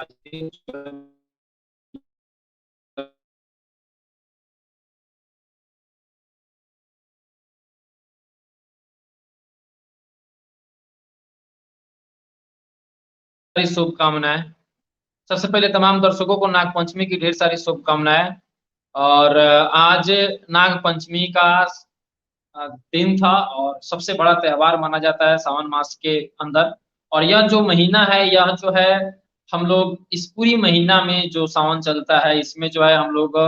सारी शुभकामनाएं। सबसे पहले तमाम दर्शकों को नाग पंचमी की ढेर सारी शुभकामनाएं। और आज नाग पंचमी का दिन था और सबसे बड़ा त्योहार माना जाता है सावन मास के अंदर। और यह जो महीना है, यह जो है हम लोग इस पूरी महीना में जो सावन चलता है, इसमें जो है हम लोग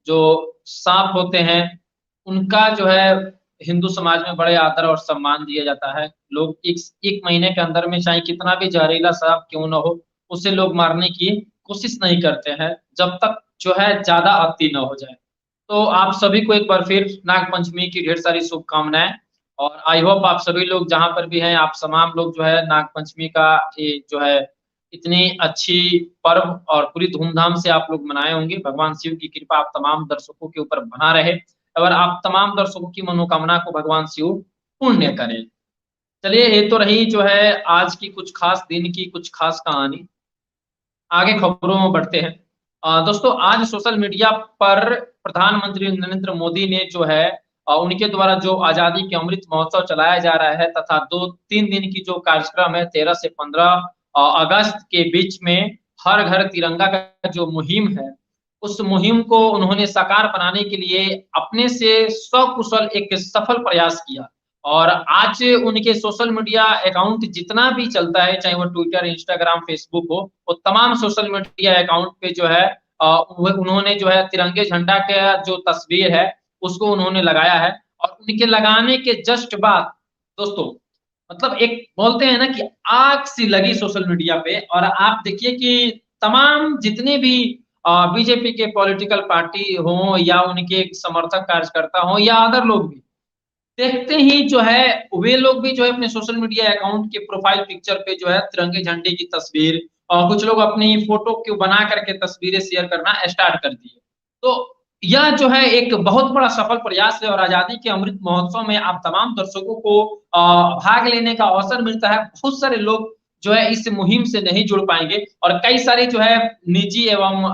जो सांप होते हैं उनका जो है हिंदू समाज में बड़े आदर और सम्मान दिया जाता है। लोग एक महीने के अंदर में चाहे कितना भी जहरीला सांप क्यों न हो, उसे लोग मारने की कोशिश नहीं करते हैं जब तक जो है ज्यादा अति न हो जाए। तो आप सभी को एक बार फिर नाग पंचमी की ढेर सारी शुभकामनाएं। और आई होप आप सभी लोग जहां पर भी हैं, आप तमाम लोग जो है नाग पंचमी का ये जो है इतनी अच्छी पर्व और पूरी धूमधाम से आप लोग मनाए होंगे। भगवान शिव की कृपा आप तमाम दर्शकों के ऊपर बना रहे और आप तमाम दर्शकों की मनोकामना को भगवान शिव पुण्य करें। चलिए, ये तो रही जो है आज की कुछ खास दिन की कुछ खास कहानी। आगे खबरों में बढ़ते हैं। दोस्तों, आज सोशल मीडिया पर प्रधानमंत्री नरेंद्र मोदी ने जो है उनके द्वारा जो आजादी के अमृत महोत्सव चलाया जा रहा है तथा 2-3 दिन की जो कार्यक्रम है 13 से 15 अगस्त के बीच में हर घर तिरंगा का जो मुहिम है, उस मुहिम को उन्होंने साकार बनाने के लिए अपने से सकुशल एक सफल प्रयास किया। और आज उनके सोशल मीडिया अकाउंट जितना भी चलता है, चाहे वो ट्विटर, इंस्टाग्राम, फेसबुक हो, वो तमाम सोशल मीडिया अकाउंट पे जो है उन्होंने जो है तिरंगे झंडा का जो तस्वीर है उसको उन्होंने लगाया है। और उनके लगाने के जस्ट बाद दोस्तों, मतलब एक बोलते हैं ना कि आग सी लगी सोशल मीडिया पे। और आप देखिए कि तमाम जितने भी बीजेपी के पॉलिटिकल पार्टी हो या उनके समर्थक कार्यकर्ता हो या अदर लोग भी, देखते ही जो है वे लोग भी जो है अपने सोशल मीडिया अकाउंट के प्रोफाइल पिक्चर पे जो है तिरंगे झंडे की तस्वीर और कुछ लोग अपनी फोटो को बना करके तस्वीरें शेयर करना स्टार्ट कर दिए। तो यह जो है एक बहुत बड़ा सफल प्रयास है और आजादी के अमृत महोत्सव में आप तमाम दर्शकों को भाग लेने का अवसर मिलता है। बहुत सारे लोग जो है इस मुहिम से नहीं जुड़ पाएंगे और कई सारे जो है निजी एवं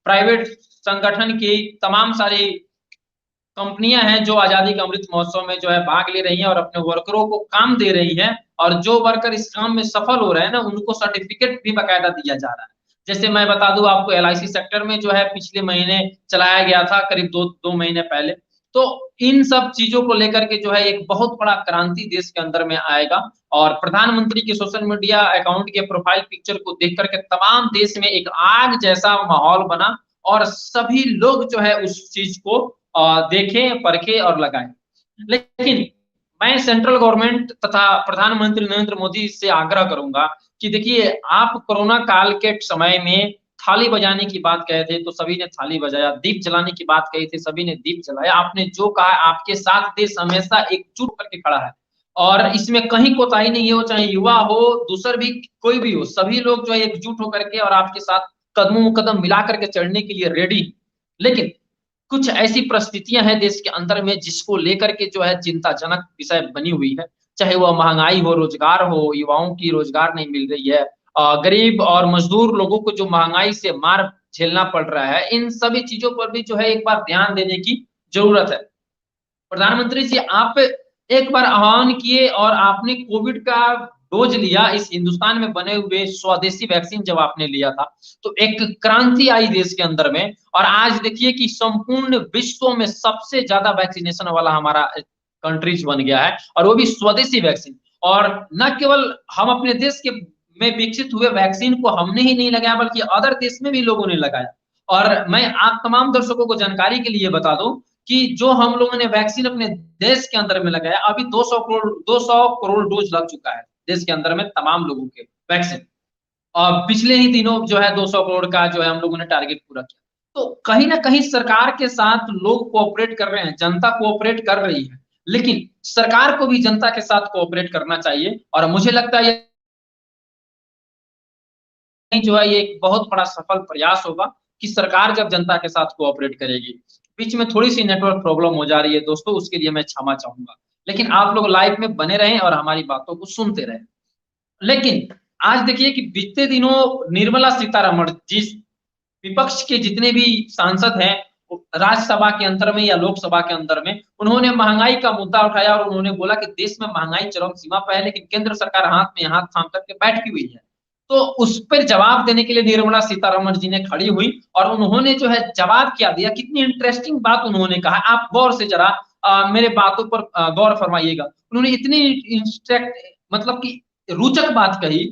प्राइवेट संगठन की तमाम सारी कंपनियां हैं जो आजादी के अमृत महोत्सव में जो है भाग ले रही हैं और अपने वर्करों को काम दे रही हैं। और जो वर्कर इस काम में सफल हो रहे हैं ना, उनको सर्टिफिकेट भी बाकायदा दिया जा रहा है। जैसे मैं बता दूं आपको, एलआईसी सेक्टर में जो है पिछले महीने चलाया गया था, करीब 2 महीने पहले। तो इन सब चीजों को लेकर के जो है एक बहुत बड़ा क्रांति देश के अंदर में आएगा। और प्रधानमंत्री के सोशल मीडिया अकाउंट के प्रोफाइल पिक्चर को देख करके तमाम देश में एक आग जैसा माहौल बना और सभी लोग जो है उस चीज को देखें, परखें और लगाएं। लेकिन मैं सेंट्रल गवर्नमेंट तथा प्रधानमंत्री नरेंद्र मोदी से आग्रह करूंगा कि देखिए, आप कोरोना काल के समय में थाली बजाने की बात कहे थे तो सभी ने थाली बजाया, दीप जलाने की बात कही थी सभी ने दीप जलाया। आपने जो कहा, आपके साथ देश हमेशा एकजुट करके खड़ा है और इसमें कहीं कोताही नहीं हो, चाहे युवा हो, दूसर भी कोई भी हो, सभी लोग जो है एकजुट होकर के और आपके साथ कदमों कदम मिला करके चढ़ने के लिए रेडी। लेकिन कुछ ऐसी परिस्थितियां हैं देश के अंदर में जिसको लेकर के जो है चिंताजनक विषय बनी हुई है। चाहे वह महंगाई हो, रोजगार हो, युवाओं की रोजगार नहीं मिल रही है, गरीब और मजदूर लोगों को जो महंगाई से मार झेलना पड़ रहा है, इन सभी चीजों पर भी जो है एक बार ध्यान देने की जरूरत है। प्रधानमंत्री जी, आप एक बार आह्वान किए और आपने कोविड का डोज लिया, इस हिंदुस्तान में बने हुए स्वदेशी वैक्सीन जब आपने लिया था तो एक क्रांति आई देश के अंदर में। और आज देखिए कि संपूर्ण विश्व में सबसे ज्यादा वैक्सीनेशन वाला हमारा कंट्रीज बन गया है और वो भी स्वदेशी वैक्सीन। और न केवल हम अपने देश के में विकसित हुए वैक्सीन को हमने ही नहीं लगाया बल्कि अदर देश में भी लोगों ने लगाया। और मैं आप तमाम दर्शकों को जानकारी के लिए बता दूं कि जो हम लोगों ने वैक्सीन अपने देश के अंदर में लगाया, अभी 200 करोड़ डोज लग चुका है देश के अंदर में तमाम लोगों के वैक्सीन। और पिछले ही दिनों जो है 200 करोड़ का जो है हम लोगों ने टारगेट पूरा किया। तो कहीं ना कहीं सरकार के साथ लोग कोऑपरेट कर रहे हैं, जनता कोऑपरेट कर रही है, लेकिन सरकार को भी जनता के साथ कोऑपरेट करना चाहिए। और मुझे लगता है जो है ये एक बहुत बड़ा सफल प्रयास होगा कि सरकार जब जनता के साथ कोऑपरेट करेगी। बीच में थोड़ी सी नेटवर्क प्रॉब्लम हो जा रही है दोस्तों, उसके लिए मैं क्षमा चाहूंगा। लेकिन आप लोग लाइव में बने रहें और हमारी बातों को सुनते रहें। लेकिन आज देखिए कि बीते दिनों निर्मला सीतारमण जिस विपक्ष के जितने भी सांसद हैं राज्यसभा के अंदर में या लोकसभा के अंदर में, उन्होंने महंगाई का मुद्दा उठाया और उन्होंने बोला कि देश में महंगाई चरम सीमा पर है, लेकिन केंद्र सरकार हाथ में हाथ थाम करके बैठी हुई है। तो उस पर जवाब देने के लिए निर्मला सीतारमण जी ने खड़ी हुई और उन्होंने जो है जवाब क्या दिया, कितनी इंटरेस्टिंग बात उन्होंने कहा, आप गौर से जरा मेरे बातों पर गौर फरमाइएगा। उन्होंने इतनी मतलब कि रोचक बात कही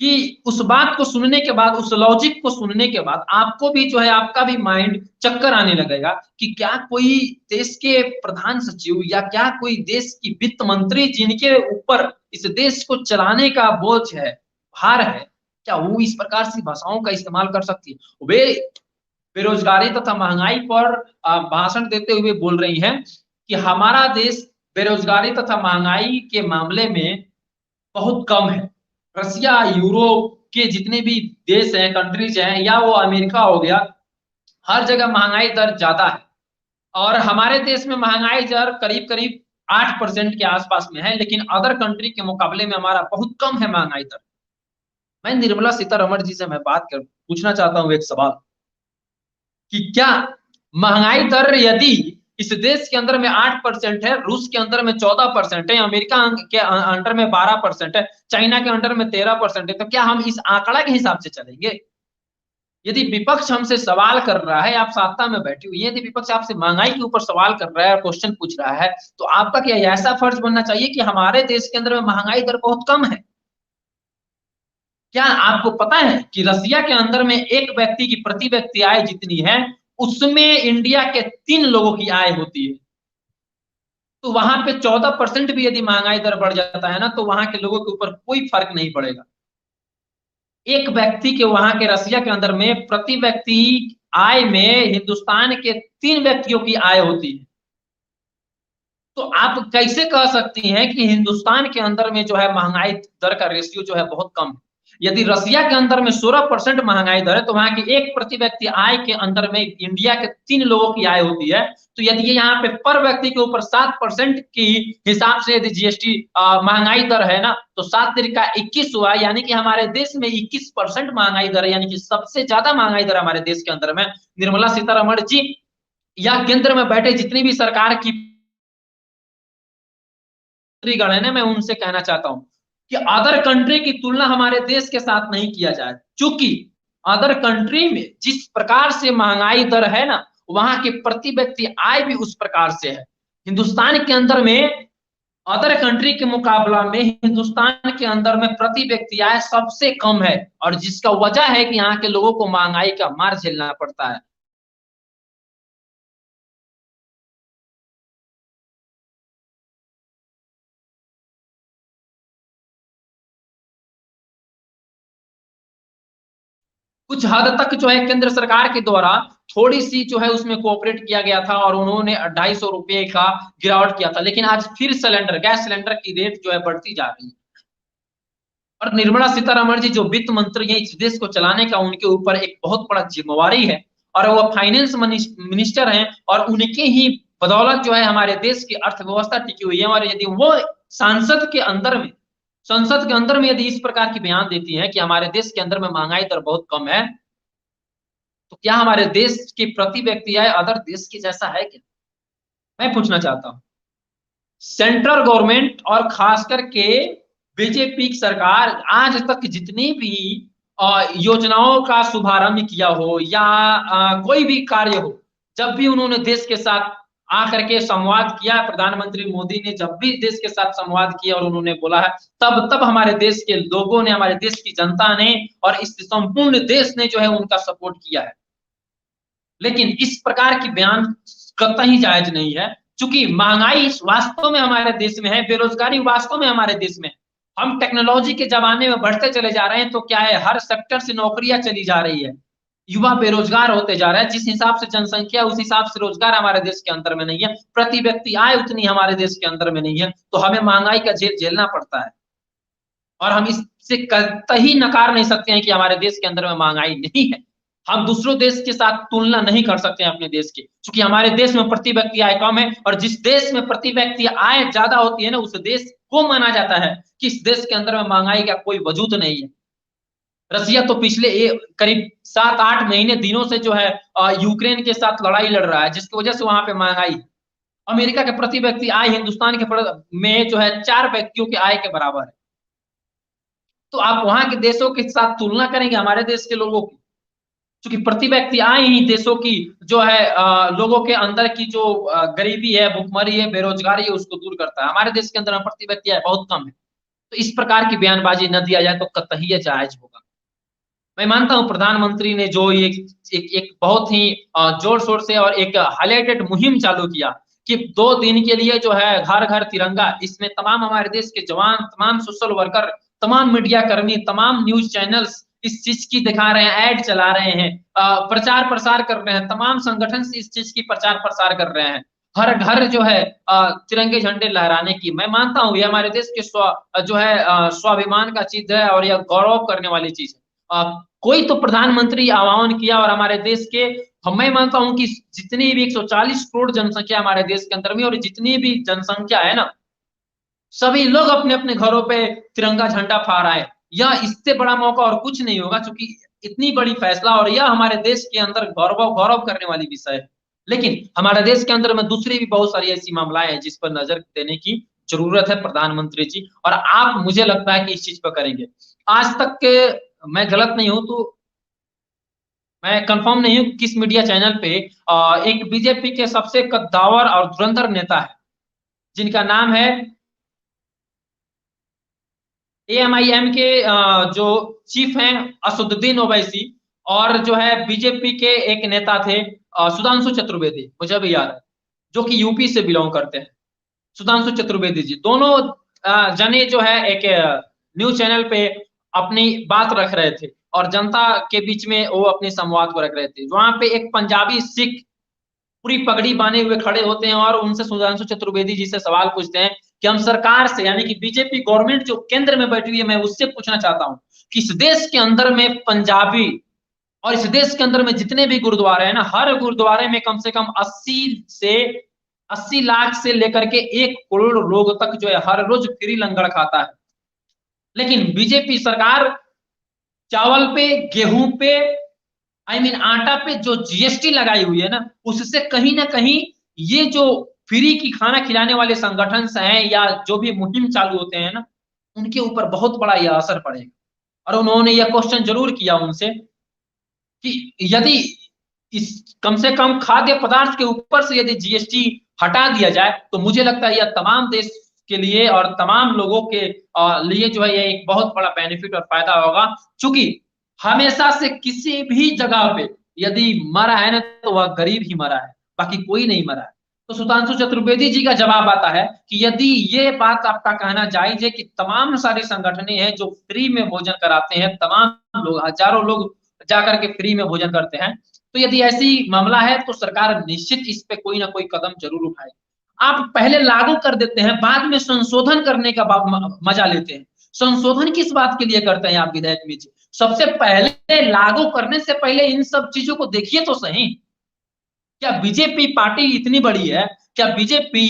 कि उस बात को सुनने के बाद, उस लॉजिक को सुनने के बाद आपको भी जो है, आपका भी माइंड चक्कर आने लगेगा कि क्या कोई देश के प्रधान सचिव या क्या कोई देश की वित्त मंत्री जिनके ऊपर इस देश को चलाने का बोझ है, भार है, क्या वो इस प्रकार की भाषाओं का इस्तेमाल कर सकती है? वे बेरोजगारी तथा महंगाई पर भाषण देते हुए बोल रही हैं कि हमारा देश बेरोजगारी तथा महंगाई के मामले में बहुत कम है। रसिया, यूरोप के जितने भी देश हैं, कंट्रीज हैं, या वो अमेरिका हो गया, हर जगह महंगाई दर ज्यादा है और हमारे देश में महंगाई दर करीब करीब 8% के आसपास में है, लेकिन अदर कंट्री के मुकाबले में हमारा बहुत कम है महंगाई दर। मैं निर्मला सीतारमण जी से मैं बात कर पूछना चाहता हूँ एक सवाल कि क्या महंगाई दर यदि इस देश के अंदर में 8% है, रूस के अंदर में 14% है, अमेरिका के अंडर में 12% है, चाइना के अंडर में 13% है, तो क्या हम इस आंकड़ा के हिसाब से चलेंगे? यदि विपक्ष हमसे सवाल कर रहा है, आप सत्ता में बैठी हुई है, यदि विपक्ष आपसे महंगाई के ऊपर सवाल कर रहा है और क्वेश्चन पूछ रहा है, तो आपका क्या ऐसा फर्ज बनना चाहिए कि हमारे देश के अंदर में महंगाई दर बहुत कम है? क्या आपको पता है कि रसिया के अंदर में एक व्यक्ति की प्रति व्यक्ति आय जितनी है, उसमें इंडिया के 3 लोगों की आय होती है। तो वहां पे 14% भी यदि महंगाई दर बढ़ जाता है ना, तो वहां के लोगों के ऊपर कोई फर्क नहीं पड़ेगा। एक व्यक्ति के वहां के रसिया के अंदर में प्रति व्यक्ति आय में हिंदुस्तान के 3 व्यक्तियों की आय होती है। तो आप कैसे कह सकती हैं कि हिंदुस्तान के अंदर में जो है महंगाई दर का रेशियो जो है बहुत कम है? यदि रसिया के अंदर में 16% महंगाई दर है, तो वहां की एक प्रति व्यक्ति आय के अंदर में इंडिया के 3 लोगों की आय होती है। तो यदि ये यहाँ पे पर व्यक्ति के ऊपर 7% की हिसाब से यदि जीएसटी महंगाई दर है ना, तो 7 तिरिका 21 हुआ, यानी कि हमारे देश में 21% महंगाई दर है, यानी कि सबसे ज्यादा महंगाई दर हमारे देश के अंदर में। निर्मला सीतारमण जी या केंद्र में बैठे जितनी भी सरकार की गण है ना, मैं उनसे कहना चाहता हूं कि अदर कंट्री की तुलना हमारे देश के साथ नहीं किया जाए, क्योंकि अदर कंट्री में जिस प्रकार से महंगाई दर है ना, वहां के प्रति व्यक्ति आय भी उस प्रकार से है। हिंदुस्तान के अंदर में अदर कंट्री के मुकाबला में हिंदुस्तान के अंदर में प्रति व्यक्ति आय सबसे कम है, और जिसका वजह है कि यहाँ के लोगों को महंगाई का मार झेलना पड़ता है। कुछ हद तक जो है केंद्र सरकार के द्वारा थोड़ी सी जो है उसमें कोऑपरेट किया गया था और उन्होंने 250 रुपए का गिरावट किया था, लेकिन आज फिर सिलेंडर, गैस सिलेंडर की रेट जो है बढ़ती जा रही है। और निर्मला सीतारमण जी जो वित्त मंत्री हैं, इस देश को चलाने का उनके ऊपर एक बहुत बड़ा जिम्मेवारी है, और वो फाइनेंस मिनिस्टर हैं, और उनके ही बदौलत जो है हमारे देश की अर्थव्यवस्था टिकी हुई है। और यदि वो सांसद के अंदर में, संसद के अंदर में यदि इस प्रकार की बयान देती है कि हमारे देश के अंदर में महंगाई दर बहुत कम है, तो क्या हमारे देश की प्रति व्यक्ति आय अदर देश की जैसा है क्या? मैं पूछना चाहता हूं। सेंट्रल गवर्नमेंट और खास करके बीजेपी की सरकार आज तक जितनी भी योजनाओं का शुभारंभ किया हो या कोई भी कार्य हो, जब भी उन्होंने देश के साथ आकर के संवाद किया, प्रधानमंत्री मोदी ने जब भी देश के साथ संवाद किया और उन्होंने बोला है, तब तब हमारे देश के लोगों ने, हमारे देश की जनता ने और इस संपूर्ण देश ने जो है उनका सपोर्ट किया है। लेकिन इस प्रकार की बयान कतई जायज नहीं है, क्योंकि महंगाई वास्तव में हमारे देश में है, बेरोजगारी वास्तव में हमारे देश में है। हम टेक्नोलॉजी के जमाने में बढ़ते चले जा रहे हैं, तो क्या है, हर सेक्टर से नौकरियां चली जा रही है, युवा बेरोजगार होते जा रहा है। जिस हिसाब से जनसंख्या, उस हिसाब से रोजगार हमारे देश के अंदर में नहीं है, प्रति व्यक्ति आय उतनी हमारे देश के अंदर में नहीं है, तो हमें महंगाई का जेल झेलना पड़ता है। और हम इससे कतई नकार नहीं सकते हैं कि हमारे देश के अंदर में महंगाई नहीं है। हम दूसरों देश के साथ तुलना नहीं कर सकते हैं अपने देश की, क्योंकि हमारे देश में प्रति व्यक्ति आय कम है, और जिस देश में प्रति व्यक्ति आय ज्यादा होती है ना, उस देश को माना जाता है कि इस देश के अंदर में महंगाई का कोई वजूद नहीं है। रसिया तो पिछले करीब 7-8 महीने दिनों से जो है यूक्रेन के साथ लड़ाई लड़ रहा है, जिसकी वजह से वहां पे महंगाई है। अमेरिका के प्रति व्यक्ति आय हिंदुस्तान के में जो है 4 व्यक्तियों के आय के बराबर है। तो आप वहां के देशों के साथ तुलना करेंगे हमारे देश के लोगों की, क्योंकि प्रति व्यक्ति आय ही देशों की जो है लोगों के अंदर की जो गरीबी है, भुखमरी है, बेरोजगारी है, उसको दूर करता है। हमारे देश के अंदर प्रति व्यक्ति आय बहुत कम है। तो इस प्रकार की बयानबाजी न दिया जाए तो कतई जायज होगा। मैं मानता हूं प्रधानमंत्री ने जो एक बहुत ही जोर शोर से और एक हाईलाइटेड मुहिम चालू किया कि 2 दिन के लिए जो है घर घर तिरंगा, इसमें तमाम हमारे देश के जवान, तमाम सोशल वर्कर, तमाम मीडिया कर्मी, तमाम न्यूज चैनल्स इस चीज की दिखा रहे हैं, ऐड चला रहे हैं, प्रचार प्रसार कर रहे हैं, तमाम संगठन से इस चीज की प्रचार प्रसार कर रहे हैं, हर घर जो है तिरंगे झंडे लहराने की। मैं मानता हूँ ये हमारे देश के जो है स्वाभिमान का चीज है और यह गौरव करने वाली चीज है। कोई तो प्रधानमंत्री आह्वान किया और हमारे देश के, मैं मानता हूं कि जितनी भी 140 करोड़ जनसंख्या हमारे देश के अंदर में, और जितनी भी जनसंख्या है ना, सभी लोग अपने अपने घरों पे तिरंगा झंडा फहराए। यह इससे बड़ा मौका और कुछ नहीं होगा, क्योंकि इतनी बड़ी फैसला और यह हमारे देश के अंदर गौरव गौरव करने वाली विषय है। लेकिन हमारे देश के अंदर में दूसरी भी बहुत सारी ऐसी मामलाएं हैं जिस पर नजर देने की जरूरत है प्रधानमंत्री जी, और आप मुझे लगता है कि इस चीज पर करेंगे। आज तक के, मैं गलत नहीं हूं तो मैं कंफर्म नहीं हूं किस मीडिया चैनल पे एक बीजेपी के सबसे कद्दावर और धुरंधर नेता है जिनका नाम है एएमआईएम के जो चीफ हैं असदुद्दीन ओवैसी, और जो है बीजेपी के एक नेता थे सुधांशु चतुर्वेदी, मुझे भी याद है, जो कि यूपी से बिलोंग करते हैं। सुधांशु चतुर्वेदी जी दोनों जने जो है एक न्यूज चैनल पे अपनी बात रख रहे थे और जनता के बीच में वो अपने संवाद को रख रहे थे। वहां पे एक पंजाबी सिख पूरी पगड़ी बांधे हुए खड़े होते हैं और उनसे सुधांशु चतुर्वेदी जी से सवाल पूछते हैं कि हम सरकार से, यानी कि बीजेपी गवर्नमेंट जो केंद्र में बैठी हुई है, मैं उससे पूछना चाहता हूं कि इस देश के अंदर में पंजाबी और इस देश के अंदर में जितने भी गुरुद्वारे हैं ना, हर गुरुद्वारे में कम से कम 80 लाख से लेकर के 1 करोड़ लोग तक जो है हर रोज फ्री लंगर खाता है। लेकिन बीजेपी सरकार चावल पे, गेहूं पे, आटा पे जो जीएसटी लगाई हुई है ना, उससे कहीं ना कहीं ये जो फ्री की खाना खिलाने वाले संगठन हैं या जो भी मुहिम चालू होते हैं ना, उनके ऊपर बहुत बड़ा यह असर पड़ेगा। और उन्होंने यह क्वेश्चन जरूर किया उनसे कि यदि इस कम से कम खाद्य पदार्थ के ऊपर से यदि जीएसटी हटा दिया जाए तो मुझे लगता है यह तमाम देश के लिए और तमाम लोगों के लिए जो है ये एक बहुत बड़ा बेनिफिट और फायदा होगा। चूंकि हमेशा से किसी भी जगह पे यदि मरा है ना तो वह गरीब ही मरा है, बाकी कोई नहीं मरा है। तो सुधांशु चतुर्वेदी जी का जवाब आता है कि यदि ये बात आपका कहना जायज है कि तमाम सारे संगठने हैं जो फ्री में भोजन कराते हैं, तमाम लोग, हजारों लोग जाकर के फ्री में भोजन करते हैं, तो यदि ऐसी मामला है तो सरकार निश्चित इस पे कोई ना कोई कदम जरूर उठाए। आप पहले लागू कर देते हैं, बाद में संशोधन करने का मजा लेते हैं। संशोधन किस बात के लिए करते हैं आप विधायक में जी? सबसे पहले लागू करने से पहले इन सब चीजों को देखिए तो सही। क्या बीजेपी पार्टी इतनी बड़ी है? क्या बीजेपी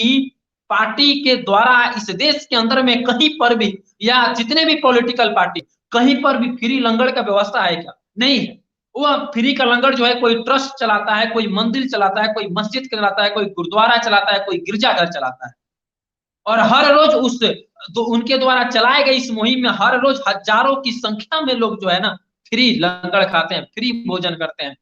पार्टी के द्वारा इस देश के अंदर में कहीं पर भी, या जितने भी पॉलिटिकल पार्टी, कहीं पर भी फ्री लंगर का व्यवस्था है क्या? नहीं है। वो फ्री का लंगर जो है कोई ट्रस्ट चलाता है, कोई मंदिर चलाता है, कोई मस्जिद चलाता है, कोई गुरुद्वारा चलाता है, कोई गिरजाघर चलाता है। और हर रोज उस तो उनके द्वारा चलाए गए इस मुहिम में हर रोज हजारों की संख्या में लोग जो है ना फ्री लंगर खाते हैं, फ्री भोजन करते हैं।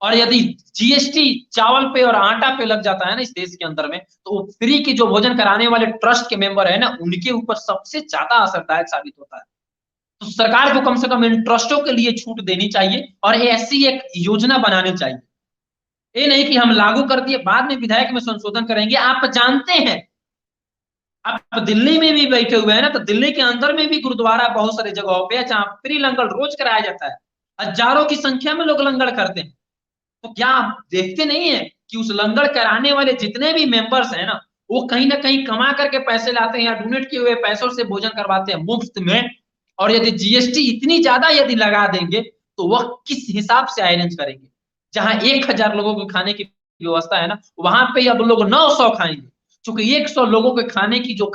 और यदि जीएसटी चावल पे और आटा पे लग जाता है ना इस देश के अंदर में, तो फ्री की जो भोजन कराने वाले ट्रस्ट के मेंबर है ना, उनके ऊपर सबसे ज्यादा असरदायक साबित होता है। तो सरकार को कम से कम इन ट्रस्टों के लिए छूट देनी चाहिए और ऐसी एक योजना बनानी चाहिए। ये नहीं कि हम लागू कर दिए बाद में विधायक में संशोधन करेंगे। आप जानते हैं, आप दिल्ली में भी बैठे हुए हैं ना, तो दिल्ली के अंदर में भी गुरुद्वारा बहुत सारी जगहों पे है जहां फ्री लंगर रोज कराया जाता है, हजारों की संख्या में लोग लंगर करते हैं। तो क्या आप देखते नहीं है कि उस लंगर कराने वाले जितने भी मेंबर्स हैं ना, वो कहीं ना कहीं कमा करके पैसे लाते हैं या डोनेट किए हुए पैसों से भोजन करवाते हैं मुफ्त में। और यदि जीएसटी इतनी ज्यादा यदि लगा देंगे तो वह किस हिसाब से अरेंज करेंगे? जहां 1000 लोगों को खाने की व्यवस्था है ना, वहां पे अब लोग 900 खाएंगे, क्योंकि 100 लोगों के खाने की जो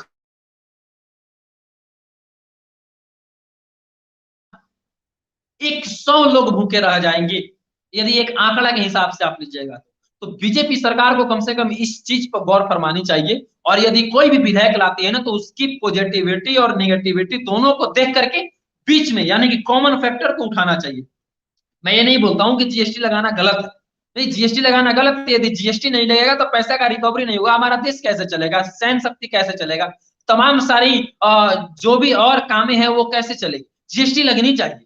100 लोग भूखे रह जाएंगे, यदि एक आंकड़ा के हिसाब से आप लीजिएगा तो बीजेपी सरकार को कम से कम इस चीज पर गौर फरमानी चाहिए, और यदि कोई भी विधेयक लाती है ना, तो उसकी पॉजिटिविटी और नेगेटिविटी दोनों को देख करके बीच में, यानी कि कॉमन फैक्टर को उठाना चाहिए। मैं ये नहीं बोलता हूं कि जीएसटी लगाना गलत है, नहीं, जीएसटी लगाना गलत है। यदि जीएसटी नहीं लगेगा तो पैसा का रिकवरी नहीं होगा, हमारा देश कैसे चलेगा, सैन्य शक्ति कैसे चलेगा, तमाम सारी जो भी और कामें हैं वो कैसे चलेगी? जीएसटी लगनी चाहिए,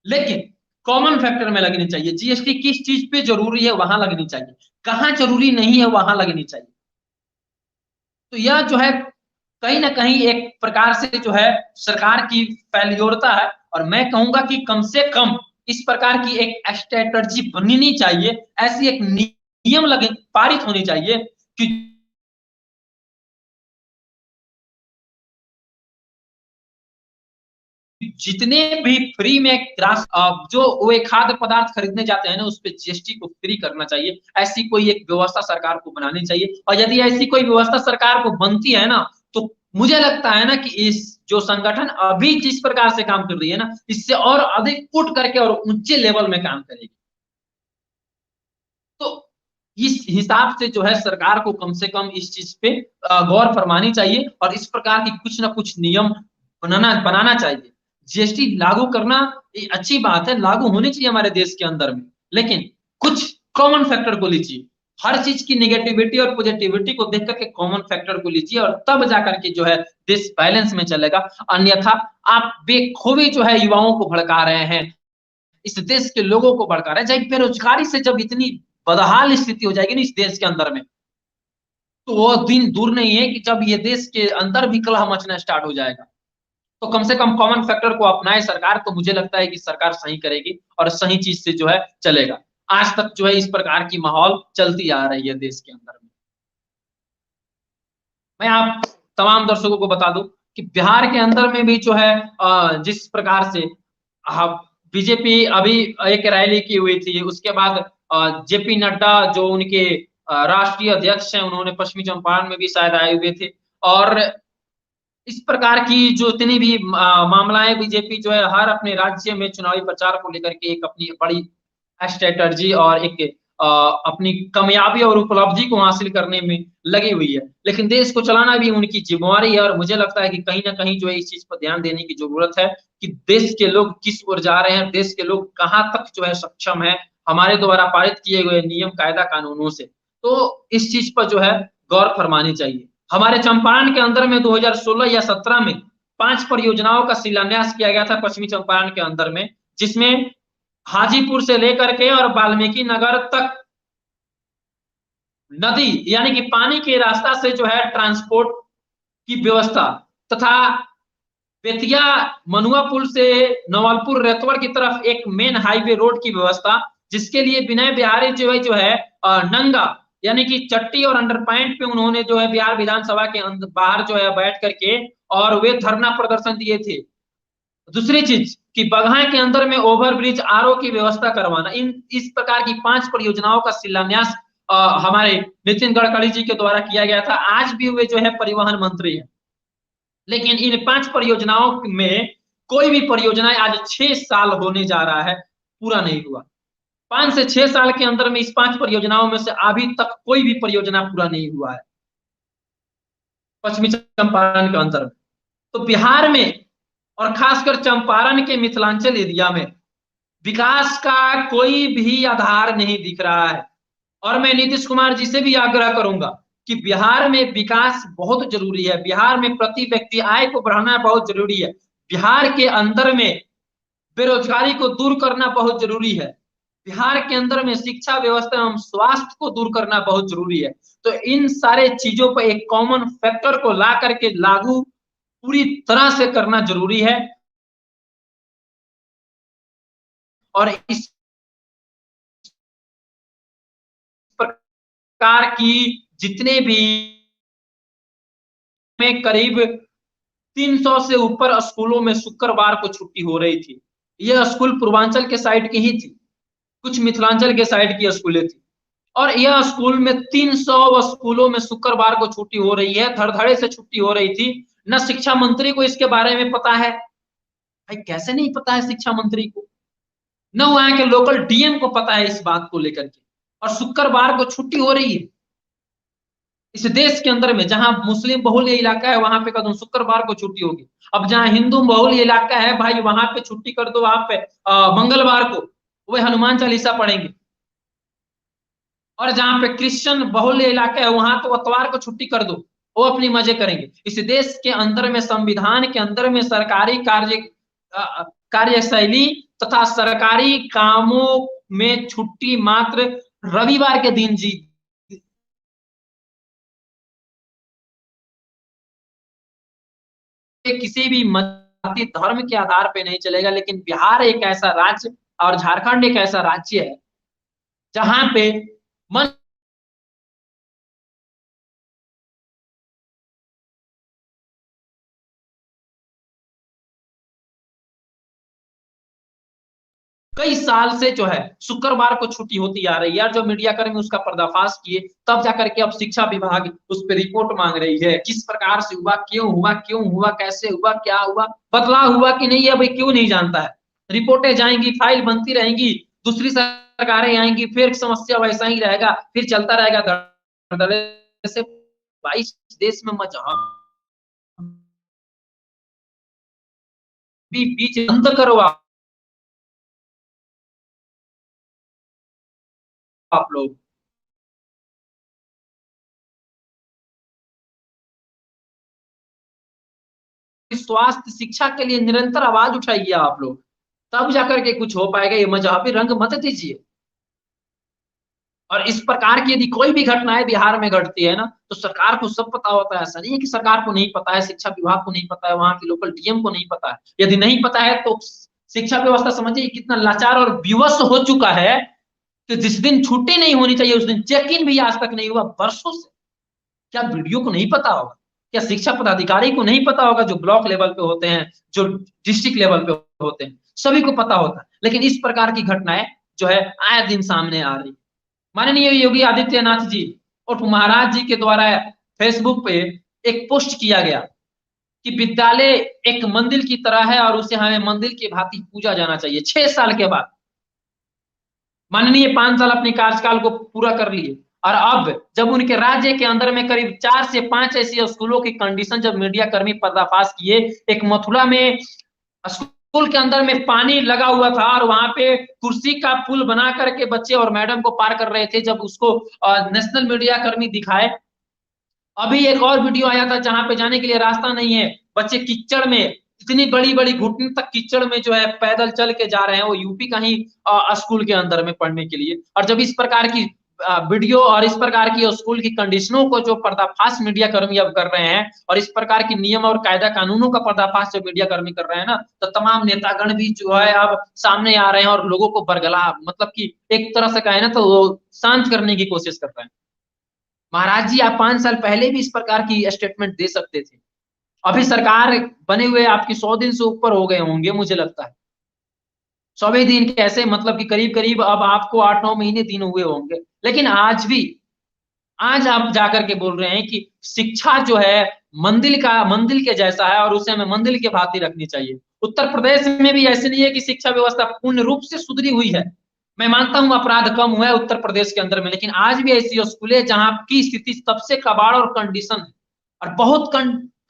लेकिन कॉमन फैक्टर में लगनी चाहिए। जीएसटी किस चीज पे जरूरी है वहां लगनी चाहिए, कहां जरूरी नहीं है वहां लगनी चाहिए। तो यह जो है कहीं ना कहीं एक प्रकार से जो है सरकार की फैल्योरता है, और मैं कहूंगा कि कम से कम इस प्रकार की एक स्ट्रेटजी बननी चाहिए, ऐसी एक नियम लगे पारित होनी चाहिए कि जितने भी फ्री में जो वे खाद्य पदार्थ खरीदने जाते हैं ना, उस पे जीएसटी को फ्री करना चाहिए। ऐसी कोई एक व्यवस्था सरकार को बनानी चाहिए, और यदि ऐसी कोई व्यवस्था सरकार को बनती है ना, तो मुझे लगता है ना कि इस जो संगठन अभी जिस प्रकार से काम कर रही है ना, इससे और अधिक उठ करके और ऊंचे लेवल में काम करेगी। तो इस हिसाब से जो है सरकार को कम से कम इस चीज पे गौर फरमानी चाहिए, और इस प्रकार की कुछ ना कुछ नियम बनाना बनाना चाहिए। जीएसटी लागू करना ये अच्छी बात है, लागू होनी चाहिए हमारे देश के अंदर में, लेकिन कुछ कॉमन फैक्टर को लीजिए, हर चीज की नेगेटिविटी और पॉजिटिविटी को देख करके कॉमन फैक्टर को लीजिए, और तब जाकर के जो है देश बैलेंस में चलेगा। अन्यथा आप बेखूबी जो है युवाओं को भड़का रहे हैं, इस देश के लोगों को भड़का रहे हैं। जब बेरोजगारी से जब इतनी बदहाल स्थिति हो जाएगी ना इस देश के अंदर में, तो वो दिन दूर नहीं है कि जब ये देश के अंदर भी कलह मचना स्टार्ट हो जाएगा। तो कम से कम कॉमन फैक्टर को अपनाए सरकार, तो मुझे लगता है कि सरकार सही करेगी और सही चीज से जो है चलेगा। आज तक जो है इस प्रकार की माहौल चलती आ रही है देश के अंदर में। मैं आप तमाम दर्शकों को बता दूं कि बिहार के अंदर में भी जो है जिस प्रकार से बीजेपी अभी एक रैली की हुई थी, उसके बाद जेपी नड्डा जो उनके राष्ट्रीय अध्यक्ष हैं, उन्होंने पश्चिमी चंपारण में भी शायद आए हुए थे। और इस प्रकार की जो इतनी भी मामलाएं बीजेपी जो है हर अपने राज्य में चुनावी प्रचार को लेकर के एक अपनी बड़ी स्ट्रेटजी और एक अपनी कामयाबी और उपलब्धि को हासिल करने में लगी हुई है, लेकिन देश को चलाना भी उनकी जिम्मेवारी है। और मुझे लगता है कि कहीं ना कहीं जो है इस चीज पर ध्यान देने की जरूरत है कि देश के लोग किस ओर जा रहे हैं, देश के लोग कहाँ तक जो है सक्षम है हमारे द्वारा पारित किए गए नियम कायदा कानूनों से। तो इस चीज पर जो है गौर फरमानी चाहिए। हमारे चंपारण के अंदर में 2016 या 17 में 5 परियोजनाओं का शिलान्यास किया गया था पश्चिमी चंपारण के अंदर में, जिसमें हाजीपुर से लेकर के और वाल्मीकि नगर तक नदी यानी कि पानी के रास्ता से जो है ट्रांसपोर्ट की व्यवस्था, तथा बेतिया मनुआ पुल से नवलपुर रेतवड़ की तरफ एक मेन हाईवे रोड की व्यवस्था, जिसके लिए विनय बिहारी जो है नंगा यानी कि चट्टी और अंडर पैंट पे उन्होंने जो है बिहार विधानसभा के बाहर जो है बैठ करके और वे धरना प्रदर्शन दिए थे। दूसरी चीज कि बगहा के अंदर में ओवर ब्रिज आरओ की व्यवस्था करवाना, इन इस प्रकार की 5 परियोजनाओं का शिलान्यास हमारे नितिन गडकरी जी के द्वारा किया गया था। आज भी वे जो है परिवहन मंत्री है, लेकिन इन 5 परियोजनाओं में कोई भी परियोजना आज 6 साल होने जा रहा है पूरा नहीं हुआ। 5 से 6 साल के अंदर में इस 5 परियोजनाओं में से अभी तक कोई भी परियोजना पूरा नहीं हुआ है पश्चिमी चंपारण के अंदर में। तो बिहार में और खासकर चंपारण के मिथिलांचल एरिया में विकास का कोई भी आधार नहीं दिख रहा है। और मैं नीतीश कुमार जी से भी आग्रह करूंगा कि बिहार में विकास बहुत जरूरी है, बिहार में प्रति व्यक्ति आय को बढ़ाना बहुत जरूरी है, बिहार के अंदर में बेरोजगारी को दूर करना बहुत जरूरी है, बिहार के अंदर में शिक्षा व्यवस्था एवं स्वास्थ्य को दूर करना बहुत जरूरी है। तो इन सारे चीजों पर एक कॉमन फैक्टर को ला करके लागू पूरी तरह से करना जरूरी है। और इस प्रकार की जितने भी में करीब 300 से ऊपर स्कूलों में शुक्रवार को छुट्टी हो रही थी, यह स्कूल पूर्वांचल के साइड की ही थी, कुछ मिथिलांचल के साइड की स्कूलें थी। और यह स्कूल में 300 स्कूलों में शुक्रवार को छुट्टी हो रही है, धड़धड़े से छुट्टी हो रही थी। न शिक्षा मंत्री को इसके बारे में पता है। भाई कैसे नहीं पता है शिक्षा मंत्री को? न वहां के लोकल डीएम को पता है इस बात को लेकर के। और शुक्रवार को छुट्टी हो रही है इस देश के अंदर में, जहां मुस्लिम बहुल्य इलाका है वहां पे कदम शुक्रवार को छुट्टी होगी। अब जहां हिंदू बहुल्य इलाका है भाई वहां पे छुट्टी कर दो आप मंगलवार को, वे हनुमान चालीसा पढ़ेंगे। और जहां पे क्रिश्चियन बहुल्य इलाका है वहां तो इतवार को छुट्टी कर दो, वो अपनी मजे करेंगे। इस देश के अंदर में संविधान के अंदर में सरकारी कार्यशैली तथा सरकारी कामों में छुट्टी मात्र रविवार के दिन जी किसी भी जाति धर्म के आधार पे नहीं चलेगा। लेकिन बिहार एक ऐसा राज्य और झारखंड एक ऐसा राज्य है जहां पे मन कई साल से जो है शुक्रवार को छुट्टी होती आ रही है। और जो मीडिया कर्मी उसका पर्दाफाश किए तब जाकर के अब शिक्षा विभाग उस पर रिपोर्ट मांग रही है, किस प्रकार से हुआ, क्यों हुआ, कैसे हुआ, क्या हुआ, बदलाव हुआ कि नहीं है भाई क्यों नहीं जानता है। रिपोर्टें जाएंगी, फाइल बनती रहेंगी, दूसरी सरकारें आएंगी, फिर समस्या वैसा ही रहेगा, फिर चलता रहेगा धड़धड़े से। भाई देश में मजहब बीच बंद करो आप लोग। स्वास्थ्य शिक्षा के लिए निरंतर आवाज उठाइए आप लोग, तब जाकर के कुछ हो पाएगा। ये मजहबी रंग मत दीजिए। और इस प्रकार की यदि कोई भी घटनाएं बिहार में घटती है ना तो सरकार को सब पता होता है। ऐसा नहीं है कि सरकार को नहीं पता है, शिक्षा विभाग को नहीं पता है, वहां के लोकल डीएम को नहीं पता है। यदि नहीं पता है तो शिक्षा व्यवस्था समझिए कितना लाचार और विवश हो चुका है कि जिस दिन छुट्टी नहीं होनी चाहिए उस दिन चेक इन भी आज तक नहीं हुआ, वर्षों से। क्या वीडियो को नहीं पता होगा? क्या शिक्षा पदाधिकारी को नहीं पता होगा, जो ब्लॉक लेवल पे होते हैं, जो डिस्ट्रिक्ट लेवल पे होते हैं, सभी को पता होता है। लेकिन इस प्रकार की घटनाएं जो है आए दिन सामने आ रही। माननीय योगी आदित्यनाथ जी और महाराज जी के द्वारा फेसबुक पे एक पोस्ट किया गया कि विद्यालय एक मंदिर की तरह है और उसे हमें मंदिर की भांति पूजा जाना चाहिए। 6 साल के बाद माननीय 5 साल अपने कार्यकाल को पूरा कर लिए। और अब जब उनके राज्य के अंदर में करीब 4 से 5 ऐसी स्कूलों की कंडीशन जब मीडिया कर्मी पर्दाफाश किए, एक मथुरा में स्कूल के अंदर में पानी लगा हुआ था और वहां पे कुर्सी का पुल बना करके बच्चे और मैडम को पार कर रहे थे, जब उसको नेशनल मीडिया कर्मी दिखाए। अभी एक और वीडियो आया था जहां पे जाने के लिए रास्ता नहीं है, बच्चे कीचड़ में इतनी बड़ी बड़ी घुटने तक कीचड़ में जो है पैदल चल के जा रहे हैं, वो यूपी का ही स्कूल के अंदर में पढ़ने के लिए। और जब इस प्रकार की वीडियो और इस प्रकार की स्कूल की कंडीशनों को जो पर्दाफाश मीडिया कर्मी अब कर रहे हैं और इस प्रकार की नियम और कायदा कानूनों का पर्दाफाश जो मीडिया कर्मी कर रहे हैं ना, तो तमाम नेतागण भी जो है अब सामने आ रहे हैं और लोगों को बरगला मतलब कि एक तरह से कहे ना तो वो शांत करने की कोशिश कर रहे हैं। महाराज जी आप 5 साल पहले भी इस प्रकार की स्टेटमेंट दे सकते थे। अभी सरकार बने हुए आपकी 100 दिन से ऊपर हो गए होंगे मुझे लगता है। 100वें दिन कैसे मतलब कि करीब करीब अब आपको 8-9 महीने दिन हुए होंगे। लेकिन आज भी आज आप जाकर के बोल रहे हैं कि शिक्षा जो है मंदिर के जैसा है और उसे हमें मंदिर के भांति रखनी चाहिए। उत्तर प्रदेश में भी ऐसे नहीं है कि शिक्षा व्यवस्था पूर्ण रूप से सुधरी हुई है। मैं मानता हूं अपराध कम हुआ है उत्तर प्रदेश के अंदर में, लेकिन आज भी ऐसी स्कूलें जहां की स्थिति सबसे कबाड़ और कंडीशन है और बहुत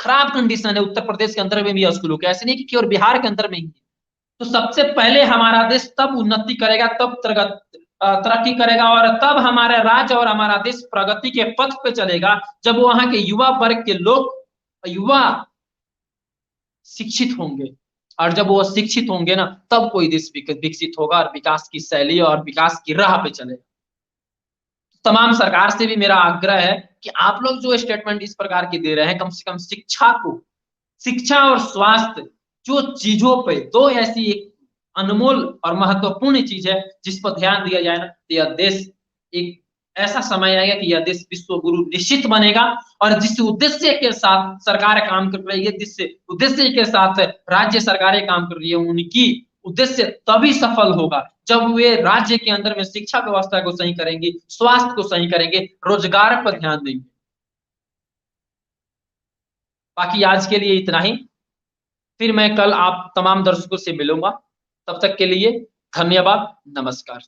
खराब कंडीशन है उत्तर प्रदेश के अंदर में भी स्कूलों के। ऐसे नहीं कि केवल बिहार के अंदर में ही। तो सबसे पहले हमारा देश तब उन्नति करेगा, तब तरक्की करेगा और तब हमारा राज्य और हमारा देश प्रगति के पथ पे चलेगा जब वहां के युवा वर्ग के लोग युवा शिक्षित होंगे। और जब वो शिक्षित होंगे ना तब कोई देश विकसित होगा और विकास की शैली और विकास की राह पे चलेगा। तमाम सरकार से भी मेरा आग्रह है कि आप लोग जो स्टेटमेंट इस प्रकार की दे रहे हैं, कम से कम शिक्षा और स्वास्थ्य जो चीजों पे दो ऐसी एक अनमोल और महत्वपूर्ण चीज है जिस पर ध्यान दिया जाए ना तो यह देश एक ऐसा समय आएगा कि यह देश विश्व गुरु निश्चित बनेगा। और जिस उद्देश्य के साथ सरकार काम कर रही है, जिस उद्देश्य के साथ राज्य सरकारें काम कर रही है, उनकी उद्देश्य तभी सफल होगा जब वे राज्य के अंदर में शिक्षा व्यवस्था को सही करेंगे, स्वास्थ्य को सही करेंगे, रोजगार पर ध्यान देंगे। बाकी आज के लिए इतना ही। फिर मैं कल आप तमाम दर्शकों से मिलूंगा। तब तक के लिए धन्यवाद, नमस्कार।